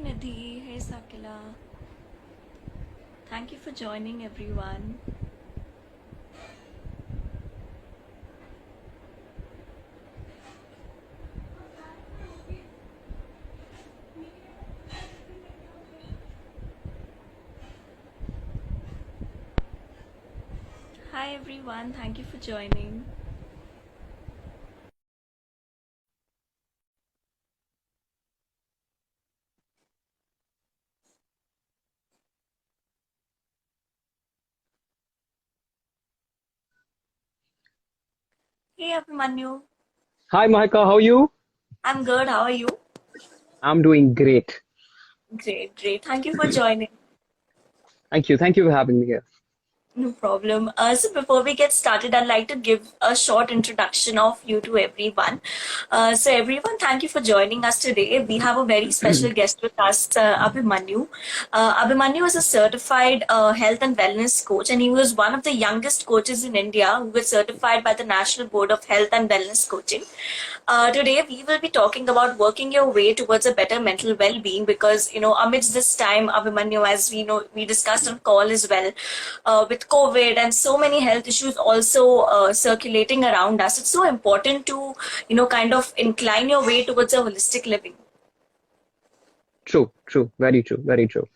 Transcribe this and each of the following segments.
Nidhi. Hey Sakila. Thank you for joining everyone. Hi everyone. Thank you for joining. Hey Abhimanyu. Hi, Mahika, how are you? I'm good. How are you? I'm doing great. Great, great. Thank you for joining. Thank you. Thank you for having me here. No problem. So before we get started, I'd like to give a short introduction of you to everyone. So everyone, thank you for joining us today. We have a very special guest with us, Abhimanyu. Abhimanyu is a certified health and wellness coach, and he was one of the youngest coaches in India who was certified by the National Board of Health and Wellness Coaching. Today we will be talking about working your way towards a better mental well-being because amidst this time, Abhimanyu, as we know, we discussed on call as well, with COVID and so many health issues also circulating around us. It's so important to kind of incline your way towards a holistic living. True, true, very true, very true.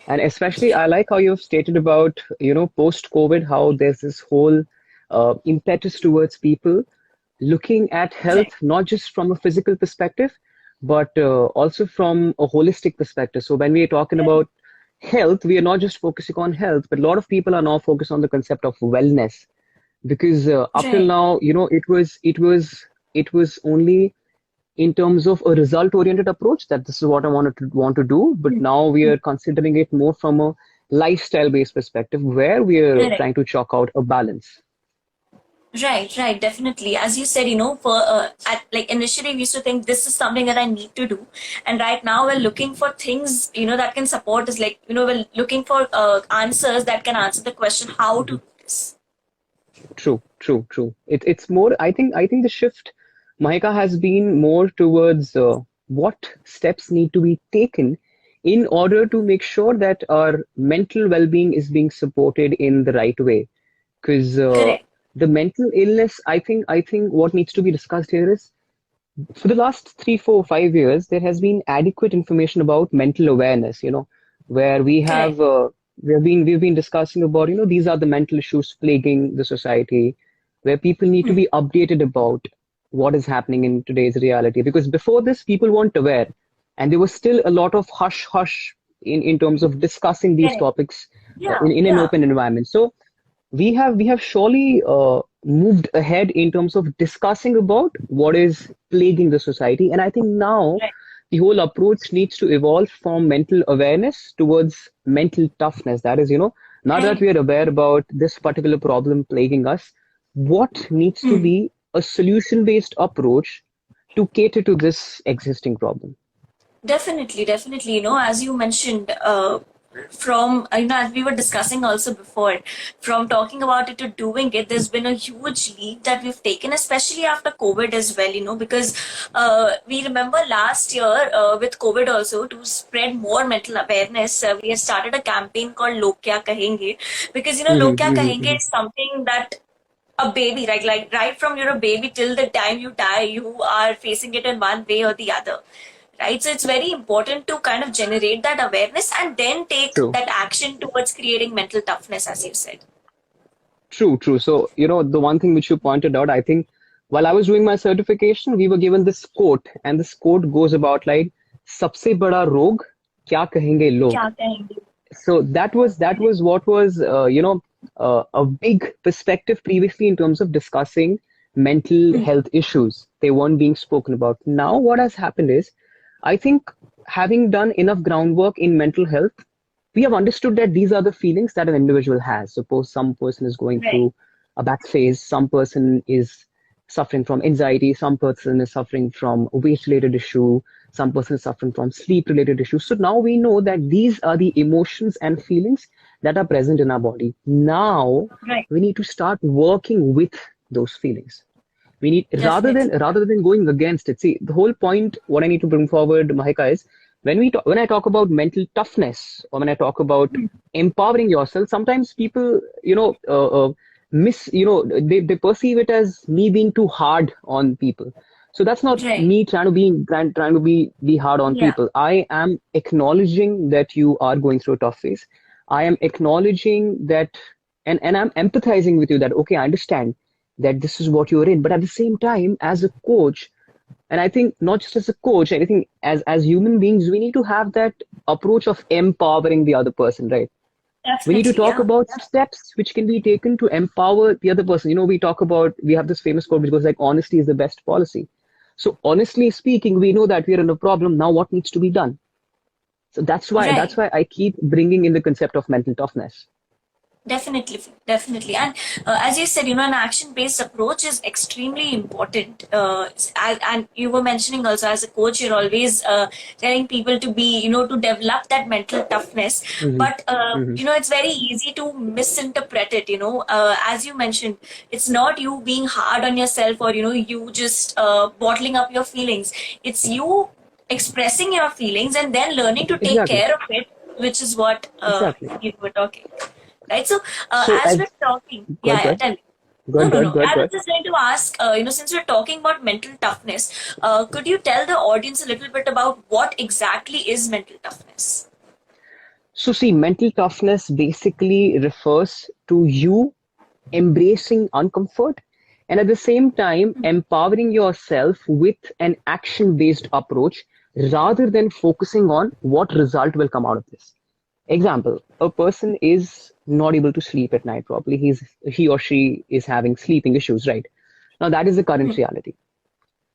And especially, I like how you've stated about, post-COVID, how there's this whole impetus towards people looking at health, Right. not just from a physical perspective, but also from a holistic perspective. So when we are talking about health, we are not just focusing on health, but a lot of people are now focused on the concept of wellness. Because up till Right. now, it was only in terms of a result oriented approach that this is what I want to do, but now we are considering it more from a lifestyle based perspective where we are Correct. trying to chalk out a balance. Right, right, definitely. As you said, for at like initially we used to think this is something that I need to do, and right now we're looking for things that can support us. Like we're looking for answers that can answer the question how to Mhm. do this. True, true, true. It's more, I think the shift, Mahika, has been more towards what steps need to be taken in order to make sure that our mental well-being is being supported in the right way. Because Correct. the mental illness, I think what needs to be discussed here is for the last 3, 4, 5 years, there has been adequate information about mental awareness, where Correct. we've been discussing about, these are the mental issues plaguing the society, where people need to Hmm. be updated about what is happening in today's reality. Because before this, people weren't aware, and there was still a lot of hush hush in terms of discussing these Correct. topics Yeah. in an Yeah. open environment. So we have surely moved ahead in terms of discussing about what is plaguing the society, and I think now Right. the whole approach needs to evolve from mental awareness towards mental toughness. That is, now that Right. we are aware about this particular problem plaguing us, what needs to Hmm. be a solution based approach to cater to this existing problem? Definitely, definitely. As you mentioned, from as we were discussing also before, from talking about it to doing it, there's been a huge leap that we've taken, especially after COVID as well. Because we remember last year with COVID also to spread more mental awareness, we had started a campaign called "Log Kya Kahenge," because Hmm. "Log Kya Kahenge" is something that a baby, like right from you're a baby till the time you die, you are facing it in one way or the other, right? So it's very important to kind of generate that awareness and then take True. that action towards creating mental toughness, as you said. True, true. So, the one thing which you pointed out, I think while I was doing my certification, we were given this quote, and this quote goes about like, "Sabse bada rog, kya kahenge log." क्या कहेंगे? So that was what was a big perspective previously in terms of discussing mental Hmm. health issues. They weren't being spoken about. Now what has happened is, I think having done enough groundwork in mental health, we have understood that these are the feelings that an individual has. Suppose some person is going Right. through a bad phase, some person is suffering from anxiety, some person is suffering from a weight related issue, some person is suffering from sleep related issues. So now we know that these are the emotions and feelings that are present in our body. Now Right. we need to start working with those feelings. We need, rather than Definitely. rather than going against it. See, the whole point, what I need to bring forward, Mahika, is when I talk about mental toughness, or when I talk about empowering yourself, sometimes people, they perceive it as me being too hard on people. So that's not Right. me trying to be hard on Yeah. people. I am acknowledging that you are going through a tough phase. I am acknowledging that, and I'm empathizing with you that, okay, I understand that this is what you're in. But at the same time, as a coach, and I think not just as a coach, I think as human beings, we need to have that approach of empowering the other person, right? We need to Definitely. talk Yeah. about steps which can be taken to empower the other person. We have this famous quote which goes like, honesty is the best policy. So honestly speaking, we know that we are in a problem. Now what needs to be done? So that's Right. why I keep bringing in the concept of mental toughness. Definitely, definitely. And as you said, an action-based approach is extremely important. And you were mentioning also, as a coach, you're always telling people to be, to develop that mental toughness. Hmm. But, Hmm. it's very easy to misinterpret it, as you mentioned, it's not you being hard on yourself, or, you just bottling up your feelings. It's you expressing your feelings and then learning to take Exactly. care of it, which is what Exactly. you were talking. Right. So, So as we're as talking, go ahead, yeah, go yeah, ahead, tell me. go No, ahead, no, go ahead, no. go ahead, I go was ahead. just going to ask, since we're talking about mental toughness, could you tell the audience a little bit about what exactly is mental toughness? So see, mental toughness basically refers to you embracing uncomfort and at the same time empowering yourself with an action based approach rather than focusing on what result will come out of this. Example, a person is not able to sleep at night properly. He or she is having sleeping issues, right? Now that is the current reality.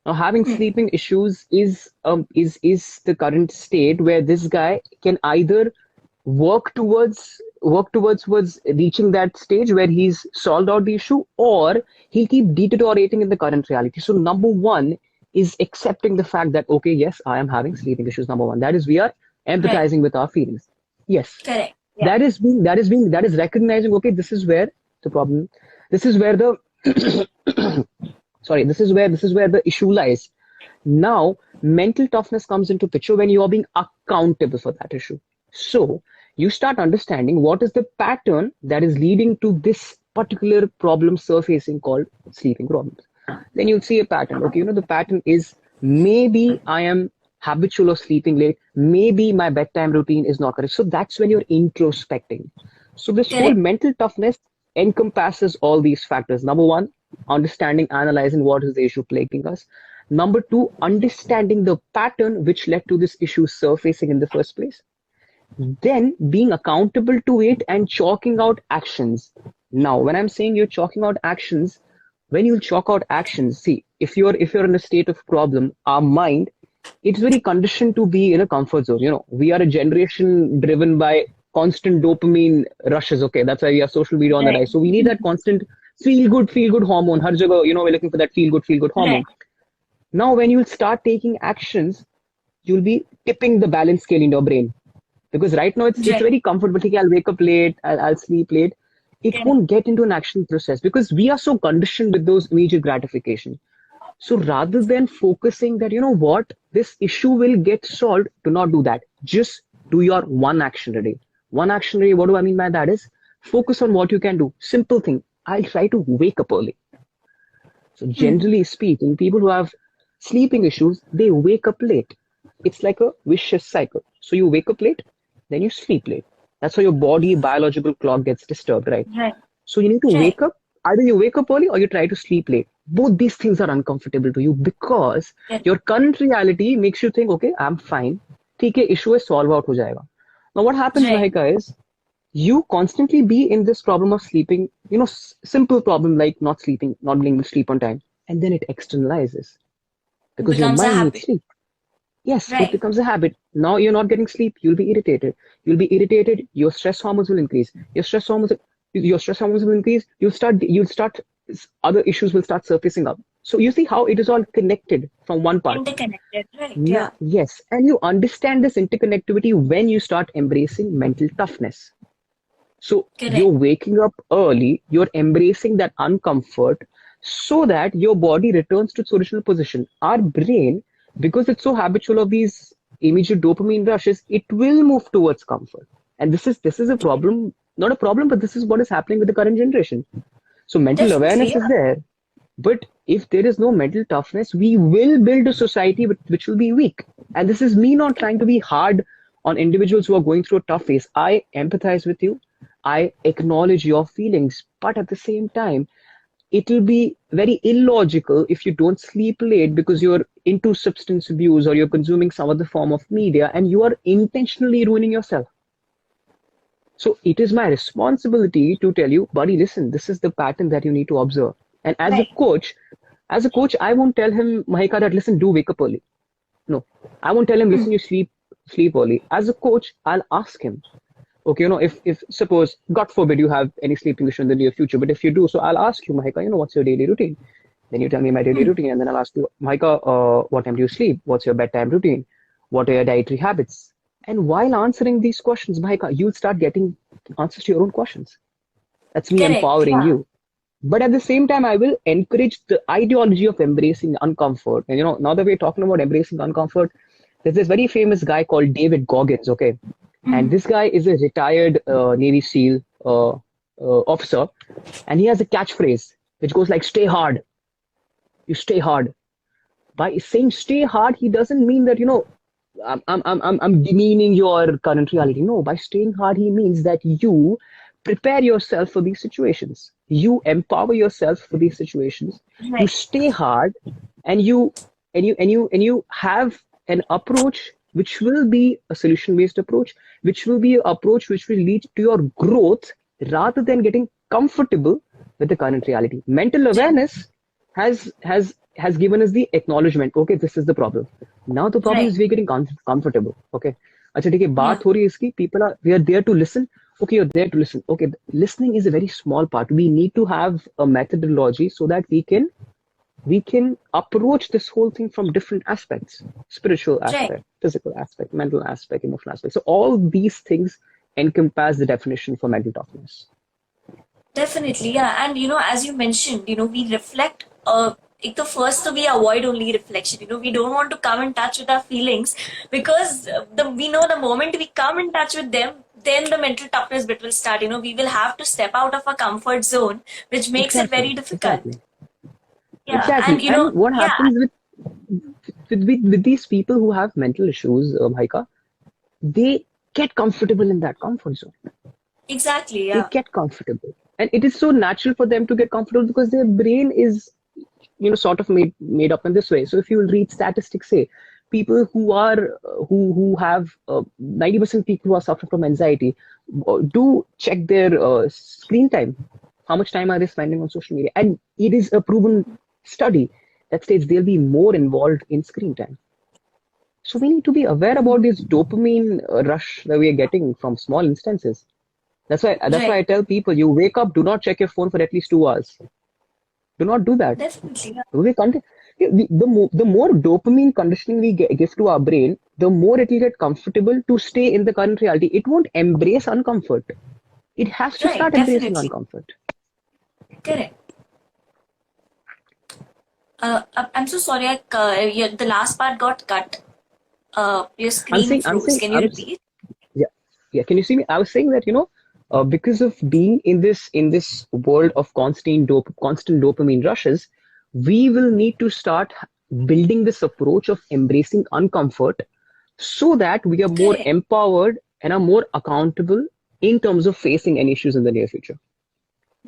Now having sleeping issues is the current state where this guy can either work towards reaching that stage where he's solved out the issue, or he'll keep deteriorating in the current reality. So number one is accepting the fact that, okay, yes, I am having sleeping issues. Number one, that is, we are Right. empathizing with our feelings. Yes, Correct. Yeah. that is recognizing, okay, this is where the problem, this is where the sorry, this is where the issue lies. Now mental toughness comes into picture when you are being accountable for that issue. So you start understanding what is the pattern that is leading to this particular problem surfacing called sleeping problems. Then you'll see a pattern. Okay, the pattern is, maybe I am habitual of sleeping late, maybe my bedtime routine is not correct. So that's when you're introspecting. So this whole Correct. mental toughness encompasses all these factors. Number one, understanding, analyzing what is the issue plaguing us. Number two, understanding the pattern which led to this issue surfacing in the first place. Then being accountable to it and chalking out actions. Now, when I'm saying you're chalking out actions, when you chalk out actions, see, if you're in a state of problem, our mind, it's very conditioned to be in a comfort zone. We are a generation driven by constant dopamine rushes. Okay, that's why we have social media on the Right. rise. So we need that constant feel good hormone. Har jagah, we're looking for that feel good Right. hormone. Now, when you start taking actions, you'll be tipping the balance scale in your brain, because right now it's Right. very comfortable. Okay, I'll wake up late, I'll sleep late. It Correct. won't get into an action process because we are so conditioned with those immediate gratification. So rather than focusing that, what, this issue will get solved, do not do that. Just do your one action a day. One action a day, what do I mean by that is, focus on what you can do. Simple thing. I'll try to wake up early. So generally speaking, people who have sleeping issues, they wake up late. It's like a vicious cycle. So you wake up late, then you sleep late. That's how your body biological clock gets disturbed, right? Right. So you need to Right. wake up. Either you wake up early or you try to sleep late. Both these things are uncomfortable to you because Correct. your current reality makes you think, okay, I'm fine. ठीक है, issue is solve out हो जाएगा. Now what happens, Right. Mahika, is you constantly be in this problem of sleeping, simple problem like not sleeping, not being able to sleep on time, and then it externalizes It because your becomes a mind needs habit. sleep. Yes, it Right. becomes a habit. Now you're not getting sleep, you'll be irritated. You'll be irritated, your stress hormones will increase. Your stress hormones will increase, you'll start other issues will start surfacing up. So you see how it is all connected from one part. Interconnected. Right. Now, Yeah. yes, and you understand this interconnectivity when you start embracing mental toughness. So you're Correct. waking up early, you're embracing that uncomfort so that your body returns to its original position. Our brain, because it's so habitual of these immediate dopamine rushes, it will move towards comfort. And this is a problem, not a problem, but this is what is happening with the current generation. So mental Definitely, awareness yeah. is there, but if there is no mental toughness, we will build a society which will be weak. And this is me not trying to be hard on individuals who are going through a tough phase. I empathize with you. I acknowledge your feelings, but at the same time, it will be very illogical if you don't sleep late because you're into substance abuse or you're consuming some other form of media and you are intentionally ruining yourself. So it is my responsibility to tell you, buddy, listen, this is the pattern that you need to observe. And Right. as a coach, I won't tell him, Mahika, that listen, do wake up early. No, I won't tell him, Hmm. listen, you sleep early. As a coach, I'll ask him, okay, if suppose, God forbid, you have any sleeping issue in the near future, but if you do, so I'll ask you, Mahika, what's your daily routine? Then you tell me my daily Hmm. routine, and then I'll ask you, Mahika, what time do you sleep? What's your bedtime routine? What are your dietary habits? And while answering these questions, Mahika, you'll start getting answers to your own questions. That's me Correct, empowering yeah. you. But at the same time, I will encourage the ideology of embracing uncomfort. And now that we're talking about embracing uncomfort, there's this very famous guy called David Goggins, okay? And Hmm. this guy is a retired Navy SEAL officer, and he has a catchphrase which goes like, stay hard, you stay hard. By saying stay hard, he doesn't mean that, I'm demeaning your current reality. No, by staying hard, he means that you prepare yourself for these situations. You empower yourself for these situations. You Right. stay hard, and you have an approach which will be a solution-based approach, which will be an approach which will lead to your growth rather than getting comfortable with the current reality. Mental Right. awareness has given us the acknowledgement. Okay, this is the problem. Now the problem Right. is we're getting comfortable. Okay, अच्छा ठीक है Yeah. बात हो रही है इसकी people are we are there to listen. Okay, you're there to listen. Okay, listening is a very small part. We need to have a methodology so that we can approach this whole thing from different aspects: spiritual Right. aspect, physical aspect, mental aspect, emotional aspect. So all these things encompass the definition for mental toughness. Definitely, yeah. And as you mentioned, we reflect. The first, so we avoid only reflection. We don't want to come in touch with our feelings because we know the moment we come in touch with them, then the mental toughness bit will start. We will have to step out of our comfort zone, which makes it Exactly, very difficult. exactly, Yeah, and exactly. And what yeah, happens with these people who have mental issues, Haika, they get comfortable in that comfort zone. exactly, They yeah. get comfortable, and it is so natural for them to get comfortable because their brain is, sort of made up in this way. So if you read statistics, say people who have 90% people who are suffering from anxiety do check their screen time. How much time are they spending on social media? And it is a proven study that states they'll be more involved in screen time. So we need to be aware Hmm. about this dopamine rush that we are getting from small instances. That's why I Right. tell people, you wake up, do not check your phone for at least 2 hours. Do not do that. Definitely, yeah. We the more dopamine conditioning we give to our brain, the more it will get comfortable to stay in the current reality. It won't embrace uncomfort. It has to Right. start embracing Definitely. uncomfort. Correct. I'm so sorry. The last part got cut. Your I'm screen saying, I'm froze. saying, Can you repeat? yeah, yeah. Can you see me? I was saying that because of being in this world of constant dopamine rushes, we will need to start building this approach of embracing uncomfort so that we are more Correct. empowered and are more accountable in terms of facing any issues in the near future.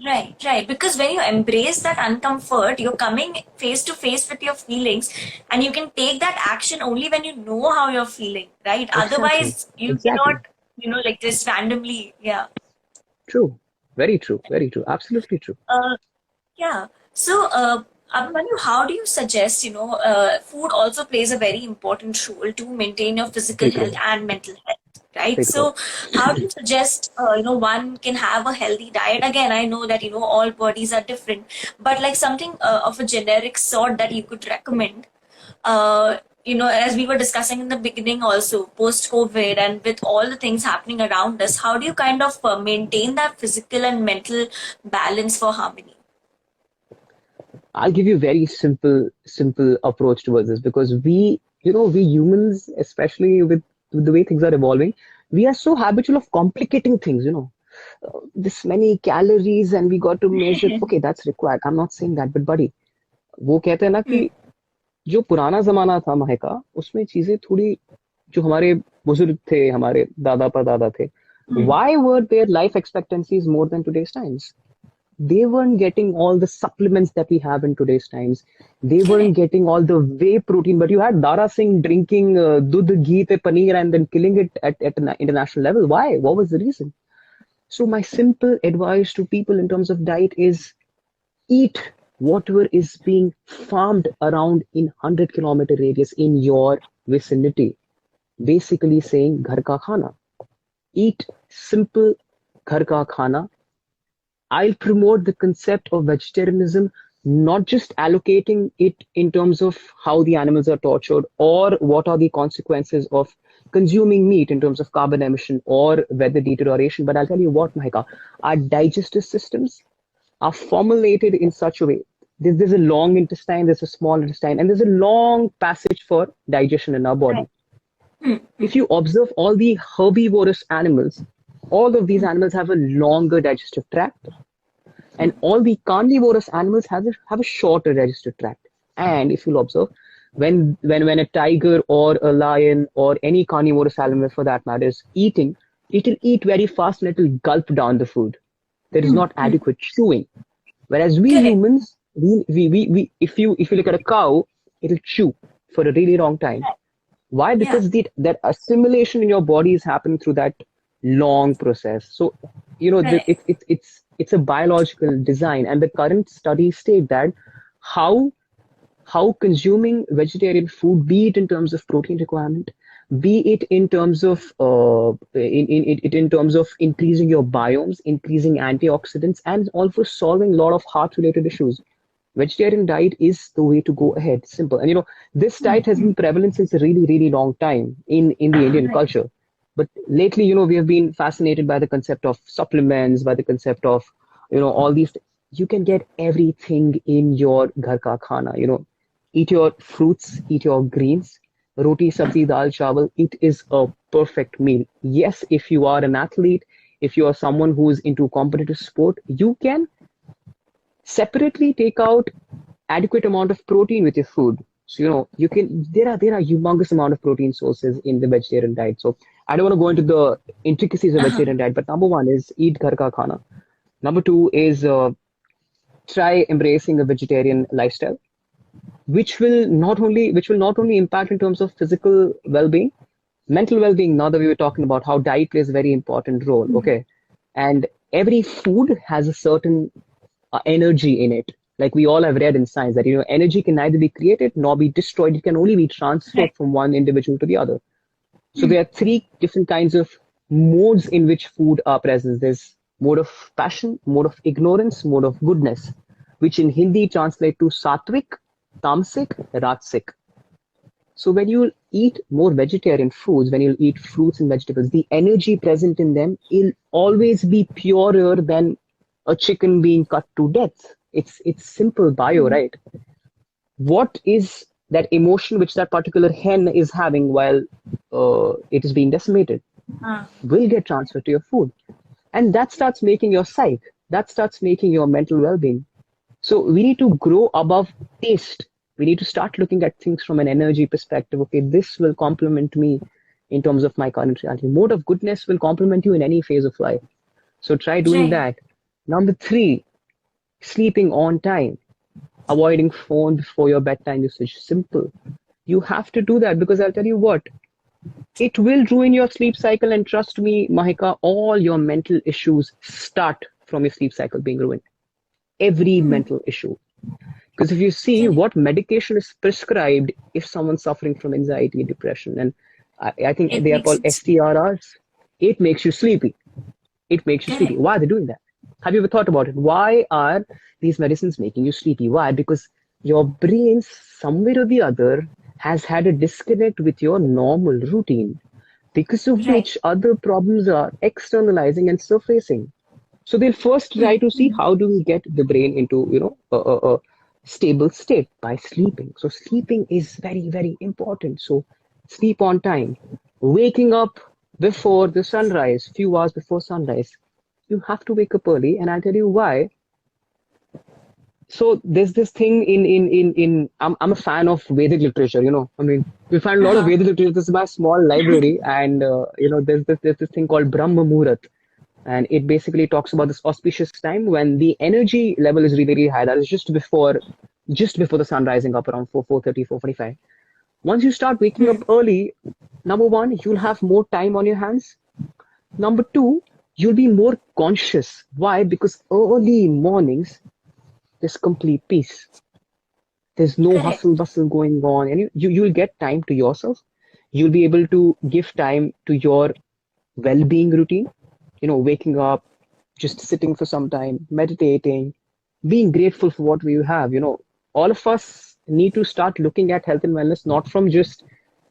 Right, right. Because when you embrace that uncomfort, you're coming face to face with your feelings, and you can take that action only when you know how you're feeling, right? Exactly. Otherwise, you Exactly. cannot, like just randomly, yeah. True. Very true. Very true. Absolutely true. Uh, Yeah. So, Abhimanyu, how do you suggest, food also plays a very important role to maintain your physical Big health role. and mental health, right? Big role. So, how do you suggest, one can have a healthy diet? Again, I know that, all bodies are different, but like something of a generic sort that you could recommend, as we were discussing in the beginning also, post COVID and with all the things happening around us, how do you kind of maintain that physical and mental balance for harmony? I'll give you a very simple approach towards this because we we humans, especially with the way things are evolving, we are so habitual of complicating things, this many calories and we got to measure. Okay, that's required. I'm not saying that, but buddy, वो कहते हैं ना कि जो पुराना जमाना था महका, उसमें चीजें थोड़ी, जो हमारे बुजुर्ग थे, हमारे दादा परदादा थे, why were their life expectancies more than today's times? They weren't getting all the supplements that we have in today's times. They weren't Correct. getting all the whey protein, but you had Dara Singh drinking dudh, ghee, te paneer and then killing it at an international level. Why? What was the reason? So my simple advice to people in terms of diet is eat whatever is being farmed around in 100-kilometer radius in your vicinity. Basically saying ghar ka khana. Eat simple ghar ka khana. I'll promote the concept of vegetarianism, not just allocating it in terms of how the animals are tortured or what are the consequences of consuming meat in terms of carbon emission or weather deterioration. But I'll tell you what, Mahika, our digestive systems are formulated in such a way. There's a long intestine, there's a small intestine, and there's a long passage for digestion in our body. If you observe all the herbivorous animals, all of these animals have a longer digestive tract, and all the carnivorous animals have a shorter digestive tract. And if you'll observe, when a tiger or a lion or any carnivorous animal for that matter is eating, it will eat very fast and it will gulp down the food. There is not adequate chewing. Whereas we Correct. humans, if you look at a cow, it'll chew for a really long time. Why? Yeah. Because that assimilation in your body is happening through that long process. So, Correct. it's a biological design, and the current studies state that how consuming vegetarian food, be it in terms of protein requirement, be it in terms of in terms of increasing your biomes, increasing antioxidants, and also solving a lot of heart-related issues. Vegetarian diet is the way to go ahead. Simple. And this diet has been prevalent since a really, really long time in the Indian Right. culture. But lately, we have been fascinated by the concept of supplements, by the concept of, all these. You can get everything in your ghar ka khana. Eat your fruits, eat your greens, roti, sabzi, dal, chawal. It is a perfect meal. Yes, if you are an athlete, if you are someone who is into competitive sport, you can separately take out adequate amount of protein with your food. So you can, there are humongous amount of protein sources in the vegetarian diet. So I don't want to go into the intricacies of vegetarian diet, but number one is eat ghar ka khana. Number two is try embracing a vegetarian lifestyle, which will not only impact in terms of physical well-being, mental well-being. Now that we were talking about how diet plays a very important role, okay, and every food has a certain energy in it. Like we all have read in science that energy can neither be created nor be destroyed. It can only be transferred Right. from one individual to the other. So there are three different kinds of modes in which food are present. There's mode of passion, mode of ignorance, mode of goodness, which in Hindi translate to sattvic, tamasic, rajasic. So when you eat more vegetarian foods, when you eat fruits and vegetables, the energy present in them will always be purer than a chicken being cut to death. It's simple bio, right? What is that emotion which that particular hen is having while it is being decimated will get transferred to your food, and that starts making your psyche. That starts making your mental well-being. So we need to grow above taste. We need to start looking at things from an energy perspective. Okay, this will complement me in terms of my current reality. Mode of goodness will complement you in any phase of life. So try doing Right. that. Number three, sleeping on time, avoiding phone before your bedtime usage. Simple. You have to do that because I'll tell you what, it will ruin your sleep cycle. And trust me, Mahika, all your mental issues start from your sleep cycle being ruined. Every mental issue. Because if you see Correct. what medication is prescribed if someone's suffering from anxiety, depression, and I think It they are makes called it STRRs, it makes you sleepy. It makes you sleepy. correct. Why are they doing that? Have you ever thought about it? Why are these medicines making you sleepy? Why? Because your brain, somewhere or the other, has had a disconnect with your normal routine, because of Right. which other problems are externalizing and surfacing. So they'll first try to see how do we get the brain into, stable state by sleeping. So sleeping is very, very important. So sleep on time. Waking up before the sunrise, few hours before sunrise. You have to wake up early, and I'll tell you why. So there's this thing in I'm a fan of Vedic literature, you know. I mean, we find a lot of Uh-huh. Vedic literature. This is my small library, and you know, there's this thing called Brahma Muhurat, and it basically talks about this auspicious time when the energy level is really, really high. That is just before the sun rising up around 4:30, 4:45. Once you start waking up Hmm. early, number one, you'll have more time on your hands. Number two, you'll be more conscious. Why? Because early mornings, there's complete peace. There's no Correct. hustle bustle going on, and you'll get time to yourself. You'll be able to give time to your well-being routine, you know, waking up, just sitting for some time, meditating, being grateful for what we have. You know, all of us need to start looking at health and wellness not from just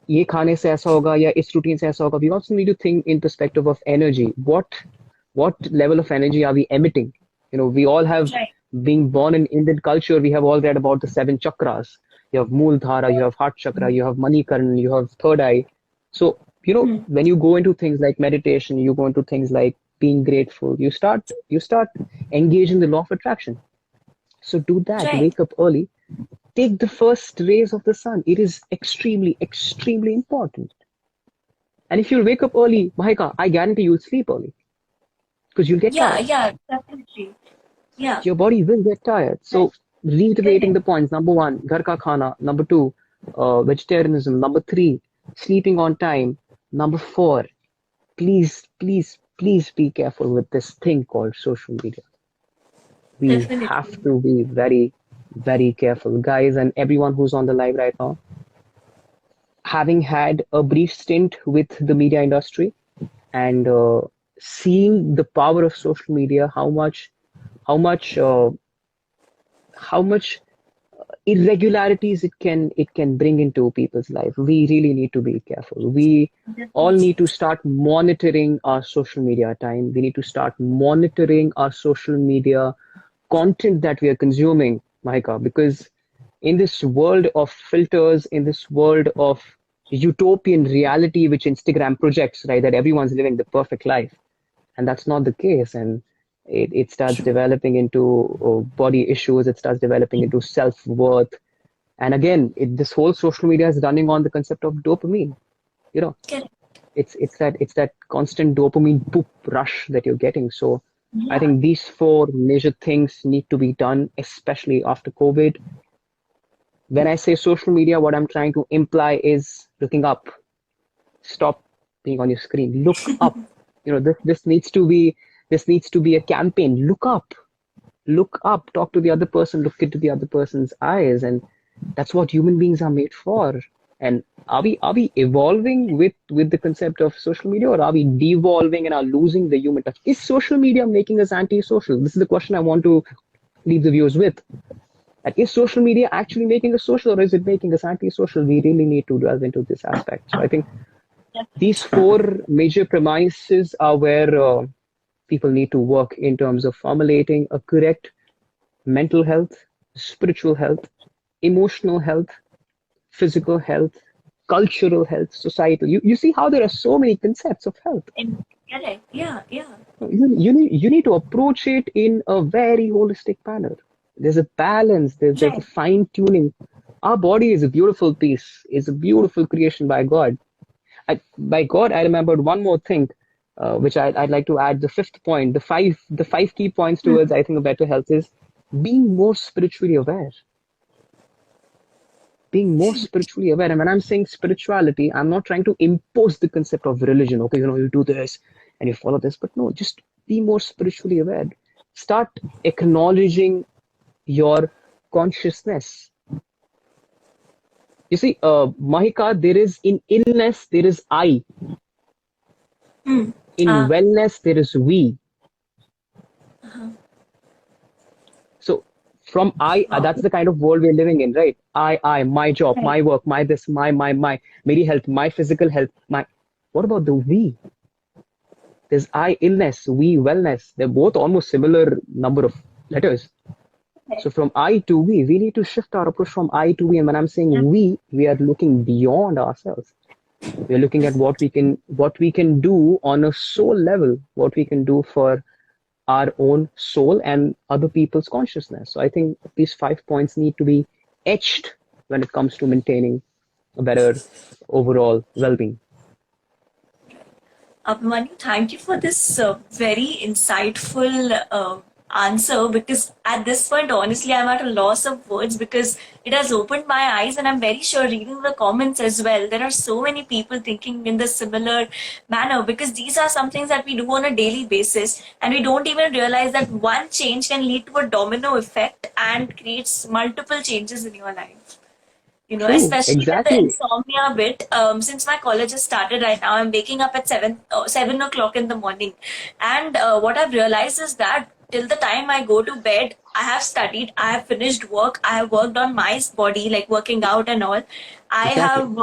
ये खाने से ऐसा होगा या इस routine से ऐसा होगा. We also need to think in perspective of energy. What level of energy are we emitting? You know, we all have, Right. being born in Indian culture, we have all read about the seven chakras. You have Mooladhara, you have Heart Chakra, you have Manikarn, you have Third Eye. So, you know, Hmm. when you go into things like meditation, you go into things like being grateful, you start engaging the law of attraction. So do that, Right. wake up early, take the first rays of the sun. It is extremely, extremely important. And if you'll wake up early, Mahika, I guarantee you'll sleep early because you'll get Yeah, tired. yeah, definitely. Yeah. Your body will get tired. Right. So reiterating Correct. the points, number one, ghar ka khana. Number two, vegetarianism. Number three, sleeping on time. Number four, please, please, please be careful with this thing called social media. We have Definitely. to be very, very careful, guys, and everyone who's on the live right now. Having had a brief stint with the media industry and seeing the power of social media, how much, uh, how much irregularities it can bring into people's life. We really need to be careful. We all Definitely. need to start monitoring our social media time. We need to start monitoring our social media content that we are consuming, Mahika, because in this world of filters, in this world of utopian reality which Instagram projects, right, that everyone's living the perfect life, and that's not the case. And it starts True. developing into body issues, it starts developing into self-worth. And again, this whole social media is running on the concept of dopamine. You know, Correct. it's that constant dopamine poop rush that you're getting. So I Yeah. think these four major things need to be done, especially after COVID. When I say social media, what I'm trying to imply is looking up. Stop being on your screen. Look up. You know, this needs to be a campaign. Look up. Look up. Talk to the other person. Look into the other person's eyes, and that's what human beings are made for. And are we evolving with the concept of social media, or are we devolving and are losing the human touch? Is social media making us anti-social? This is the question I want to leave the viewers with. And is social media actually making us social, or is it making us anti-social? We really need to delve into this aspect. So I think these Definitely. four major premises are where people need to work in terms of formulating a correct mental health, spiritual health, emotional health, physical health, cultural health, societal. You see how there are so many concepts of health. Correct. Yeah, yeah. You need to approach it in a very holistic manner. There's a balance, there's a Right. fine tuning. Our body is a beautiful piece, is a beautiful creation by God. By God, I remembered one more thing, which I'd like to add. The fifth point, the five key points towards, Hmm. I think, a better health is being more spiritually aware. Being more spiritually aware. And when I'm saying spirituality, I'm not trying to impose the concept of religion. Okay, you do this and you follow this, but no, just be more spiritually aware. Start acknowledging your consciousness. You see, Mahika, there is in illness, there is I. Hmm. In Ah. wellness, there is we. So from I, Wow. that's the kind of world we're living in, right? My job, Right. my work, my this, my, my health, my physical health, my. What about the we? There's I illness, we wellness. They're both almost similar number of letters. So from I to we need to shift our approach from I to we. And when I'm saying we are looking beyond ourselves. We're looking at what we can do on a soul level, what we can do for our own soul and other people's consciousness. So I think these 5 points need to be etched when it comes to maintaining a better overall well-being. Manu, thank you for this very insightful answer, because at this point, honestly, I'm at a loss of words because it has opened my eyes, and I'm very sure reading the comments as well, there are so many people thinking in the similar manner, because these are some things that we do on a daily basis, and we don't even realize that one change can lead to a domino effect and creates multiple changes in your life. True, Especially with the exactly. insomnia bit. Since my college has started right now, I'm waking up at 7 o'clock in the morning, and what I've realized is that till the time I go to bed, I have studied, I have finished work, I have worked on my body, like working out and all. I Exactly.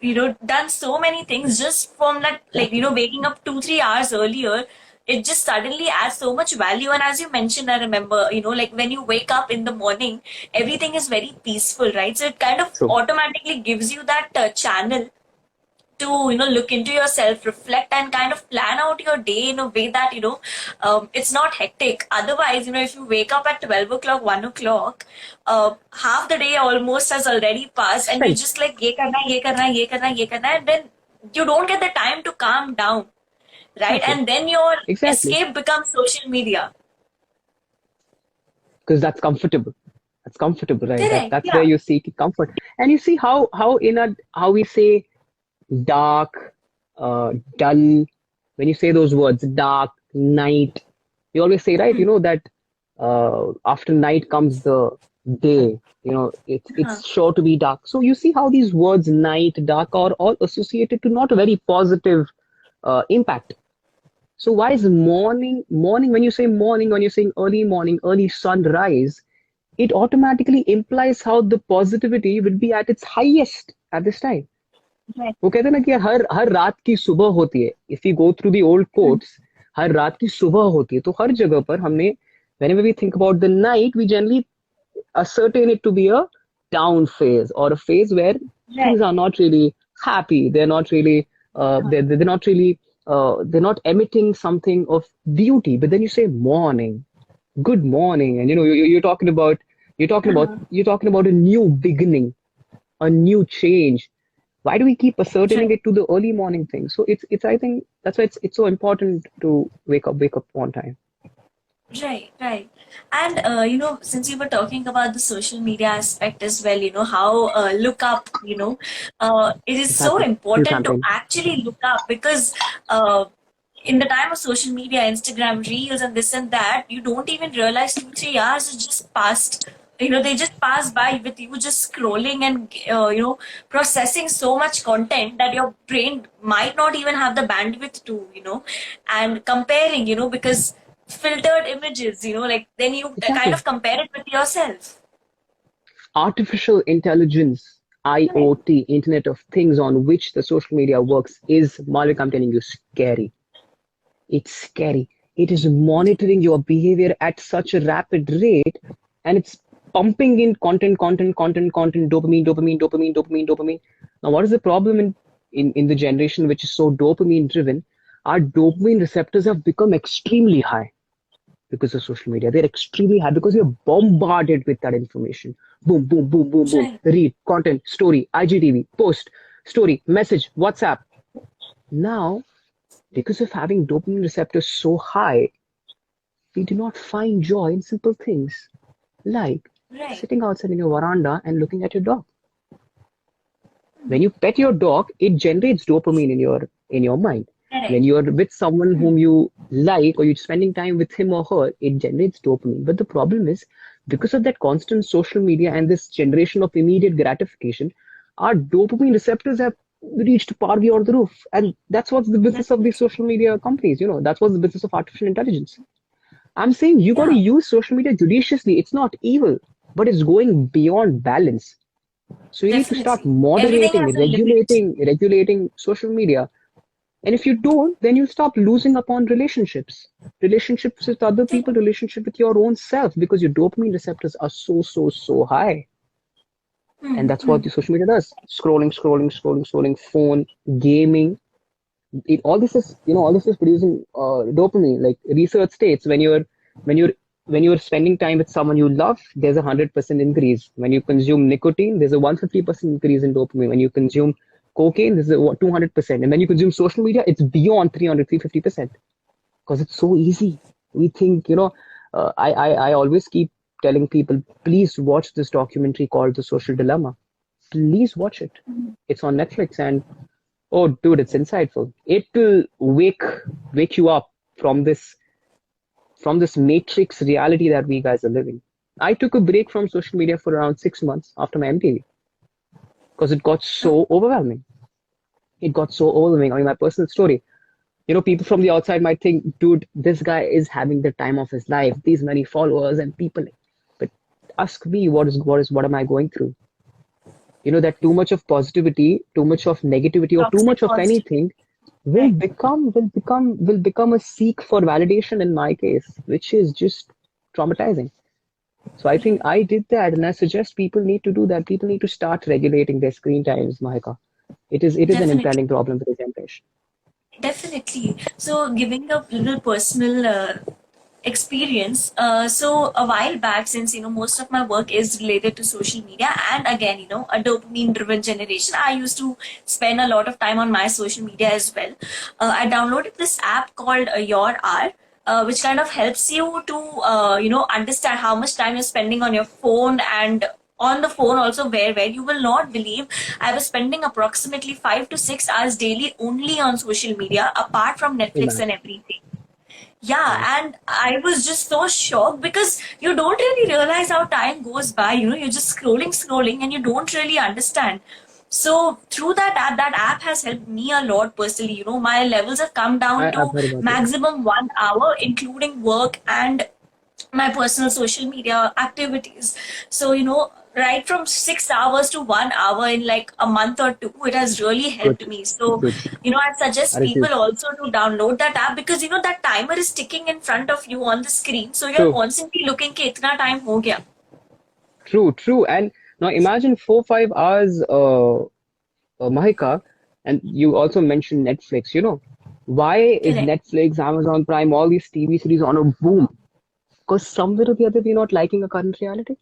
have done so many things just from that, like Exactly. waking up 2-3 hours earlier. It just suddenly adds so much value. And as you mentioned, I remember, like when you wake up in the morning, everything is very peaceful, right? So it kind of True. automatically gives you that channel to look into yourself, reflect, and kind of plan out your day in a way that it's not hectic. Otherwise, if you wake up at 12 o'clock, 1 o'clock, half the day almost has already passed, and you Spent. just like ye karna hai, ye karna hai, ye karna hai, ye karna hai, and then you don't get the time to calm down, right? Exactly. And then your Exactly. escape becomes social media. Because that's comfortable. That's comfortable, right? Correct. That's where Yeah. you seek comfort. And you see how we say dark, dull. When you say those words, dark, night, we always say, right? That after night comes the day. It's sure to be dark. So you see how these words, night, dark, are all associated to not a very positive impact. So why is morning, when you say morning, when you're saying early morning, early sunrise, it automatically implies how the positivity will be at its highest at this time. Right. वो कहते हैं ना कि हर हर रात की सुबह होती है. If you go through the old quotes, हर रात की सुबह होती है. तो हर जगह पर हमने, whenever we think about the night, we generally ascertain it to be a down phase, or a phase where Right. things are not really happy. They're not really they're not emitting something of beauty. But then you say morning, good morning, and you're talking about a new beginning, a new change. Why do we keep ascertaining Right. it to the early morning thing? So it's I think that's why it's so important to wake up on time. Right, right. And since you were talking about the social media aspect as well, how look up, it is so Exactly. New important to campaign. actually look up, because uh, in the time of social media, Instagram reels and this and that, you don't even realize 2-3 hours is just passed. They just pass by with you just scrolling and processing so much content that your brain might not even have the bandwidth to, and comparing, because filtered images, like then you kind Exactly. of compare it with yourself. Artificial intelligence, Right. IoT, Internet of Things, on which the social media works is, Malik, I'm telling you, scary. It's scary. It is monitoring your behavior at such a rapid rate, and it's pumping in content, dopamine, dopamine, dopamine, dopamine, dopamine. Now, what is the problem in the generation which is so dopamine driven? Our dopamine receptors have become extremely high because of social media. They're extremely high because we are bombarded with that information. Boom, boom, boom, boom, boom. Right. Read, content, story, IGTV, post, story, message, WhatsApp. Now, because of having dopamine receptors so high, we do not find joy in simple things like Right. sitting outside in your veranda and looking at your dog. When you pet your dog, it generates dopamine in your mind. When Correct. you're with someone whom you like, or you're spending time with him or her, it generates dopamine. But the problem is, because of that constant social media and this generation of immediate gratification, our dopamine receptors have reached par beyond the roof. And that's what's the business of these Definitely. social media companies. That's what's the business of artificial intelligence. I'm saying you got to Yeah, use social media judiciously. It's not evil, but it's going beyond balance. So you need to start definitely. Everything moderating, has a limit. regulating social media. And if you don't, then you'll stop losing upon relationships with other people, relationship with your own self, because your dopamine receptors are so high. And that's what the social media does. Scrolling, phone, gaming. All this is producing dopamine. Like research states, when you're when you're spending time with someone you love, there's 100% increase. When you consume nicotine, there's a 150% increase in dopamine. When you consume cocaine, there's a 200%. And when you consume social media, it's beyond 300, 350%, because it's so easy. We think, I always keep telling people, please watch this documentary called The Social Dilemma. Please watch it. It's on Netflix, and oh, dude, it's insightful. It will wake you up from this matrix reality that we guys are living. I took a break from social media for around 6 months after my MTV because it got so overwhelming. It got so overwhelming. I mean, my personal story. People from the outside might think, dude, this guy is having the time of his life, these many followers and people. But ask me, what am I going through? That too much of positivity, too much of negativity, or too Toxic much of positive. anything will Right. become a seek for validation in my case, which is just traumatizing. So I think I did that, and I suggest people need to do that. People need to start regulating their screen times, Mahika. It is an Definitely. impending problem for the generation. Definitely. So, giving a little personal experience. So, a while back, since most of my work is related to social media, and again, a dopamine-driven generation, I used to spend a lot of time on my social media as well. I downloaded this app called Your Hour. Which kind of helps you to understand how much time you're spending on your phone, and on the phone also, where you will not believe, I was spending approximately 5 to 6 hours daily only on social media, apart from Netflix and Imagine. everything. Yeah, Wow. and I was just so shocked because you don't really realize how time goes by. You're just scrolling, and you don't really understand. So through that app has helped me a lot personally. My levels have come down I've to heard about it. maximum 1 hour, including work and my personal social media activities. So, right from 6 hours to 1 hour in like a month or two, it has really helped Good. me. So, Good. I suggest That is people huge. also to download that app, because, that timer is ticking in front of you on the screen. So, you're True. constantly looking कि इतना time हो गया. True. And now imagine 4, 5 hours, Mahika, and you also mentioned Netflix. Why is Correct. Netflix, Amazon Prime, all these TV series on a boom? Because somewhere or the other, we're not liking a current reality.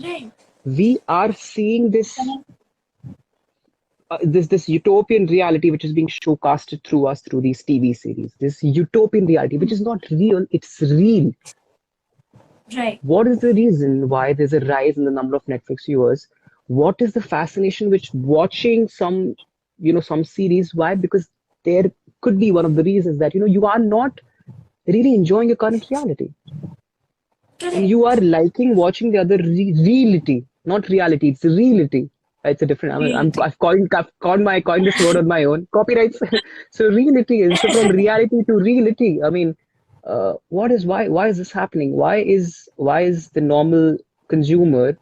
Right. We are seeing this utopian reality which is being showcasted through us through these TV series. This utopian reality, which is not real, it's real. Right. What is the reason why there's a rise in the number of Netflix viewers? What is the fascination which watching some series? Why? Because there could be one of the reasons that you are not really enjoying your current reality, and you are Correct. liking watching the other reality, not reality. It's reality. It's a different. Reality. I've coined this word on my own. Copyrights. So reality is so from reality to reality. I mean, why is this happening? Why is the normal consumer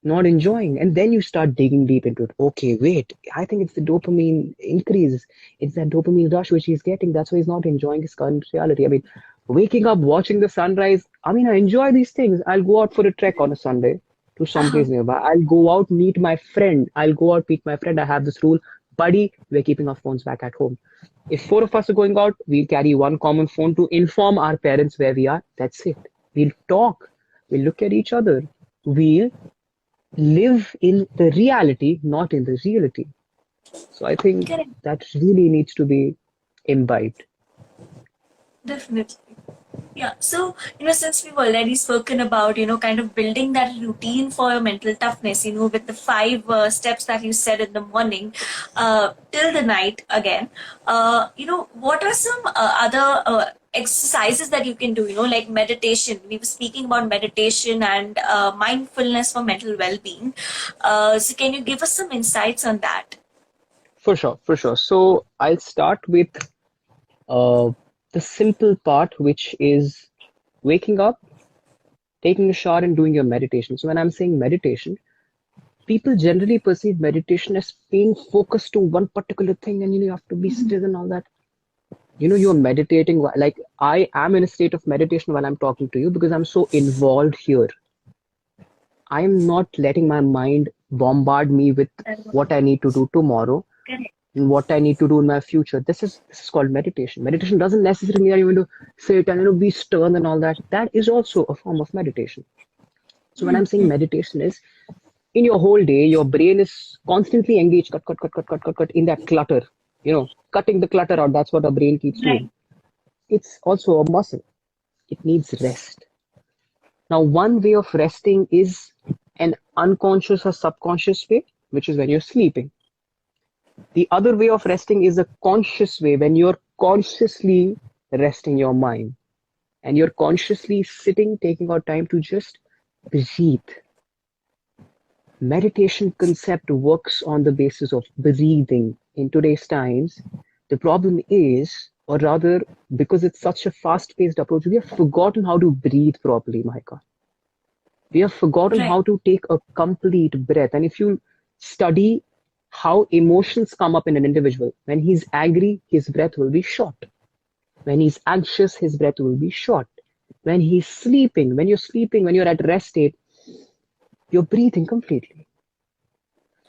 not enjoying? And then you start digging deep into it. Okay, wait. I think it's the dopamine increase. It's that dopamine rush which he's getting. That's why he's not enjoying his current reality. I mean, waking up, watching the sunrise. I mean, I enjoy these things. I'll go out for a trek on a Sunday to someplace nearby. I'll go out, meet my friend. I'll go out, meet my friend. I have this rule, buddy, we're keeping our phones back at home. If four of us are going out, we'll carry one common phone to inform our parents where we are. That's it. We'll talk. We'll look at each other. We'll live in the reality, not in the reality. So I think Correct. that really needs to be imbibed. Definitely. Yeah. So, since we've already spoken about, kind of building that routine for your mental toughness, with the 5 steps that you said in the morning, till the night again, what are some other exercises that you can do, like meditation? We were speaking about meditation and mindfulness for mental well being. So, can you give us some insights on that? For sure, for sure. So I'll start with uh, the simple part, which is waking up, taking a shower, and doing your meditation. So when I'm saying meditation, people generally perceive meditation as being focused to one particular thing, and you have to be still and all that. You're meditating like I am in a state of meditation while I'm talking to you because I'm so involved here. I'm not letting my mind bombard me with what I need to do tomorrow Correct. and what I need to do in my future. This is called meditation. Meditation doesn't necessarily mean you want to sit and be stern and all that. That is also a form of meditation. So when I'm saying meditation is in your whole day, your brain is constantly engaged, cut in that clutter. Cutting the clutter out. That's what our brain keeps Right. doing. It's also a muscle. It needs rest. Now, one way of resting is an unconscious or subconscious way, which is when you're sleeping. The other way of resting is a conscious way when you're consciously resting your mind and you're consciously sitting, taking out time to just breathe. Meditation concept works on the basis of breathing. In today's times, the problem is, or rather, because it's such a fast-paced approach, we have forgotten how to breathe properly, Mahika. We have forgotten Right. how to take a complete breath. And if you study how emotions come up in an individual, when he's angry, his breath will be short. When he's anxious, his breath will be short. When he's sleeping, when you're at rest state, you're breathing completely.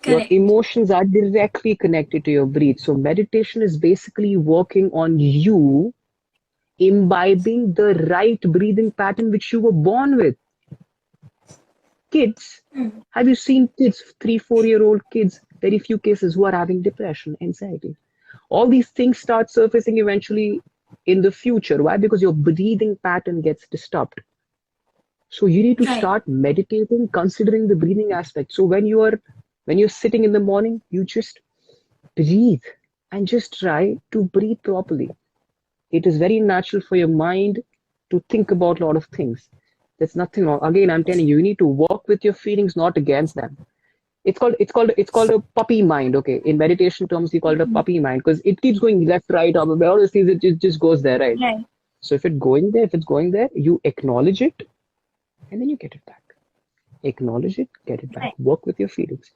Your Correct. emotions are directly connected to your breath. So meditation is basically working on you imbibing the right breathing pattern which you were born with. Kids, have you seen kids, 3, 4-year-old kids, very few cases who are having depression, anxiety? All these things start surfacing eventually in the future. Why? Because your breathing pattern gets disturbed. So you need to Right. start meditating, considering the breathing aspect. So when you're sitting in the morning, you just breathe and just try to breathe properly. It is very natural for your mind to think about a lot of things. There's nothing wrong. Again, I'm telling you, you need to work with your feelings, not against them. It's called a puppy mind. Okay, in meditation terms, you call it a puppy mind because it keeps going left, right, up. All these things, it just goes there, right? Right. So if it's going there, you acknowledge it and then you get it back. Acknowledge it, get it back. Right. Work with your feelings.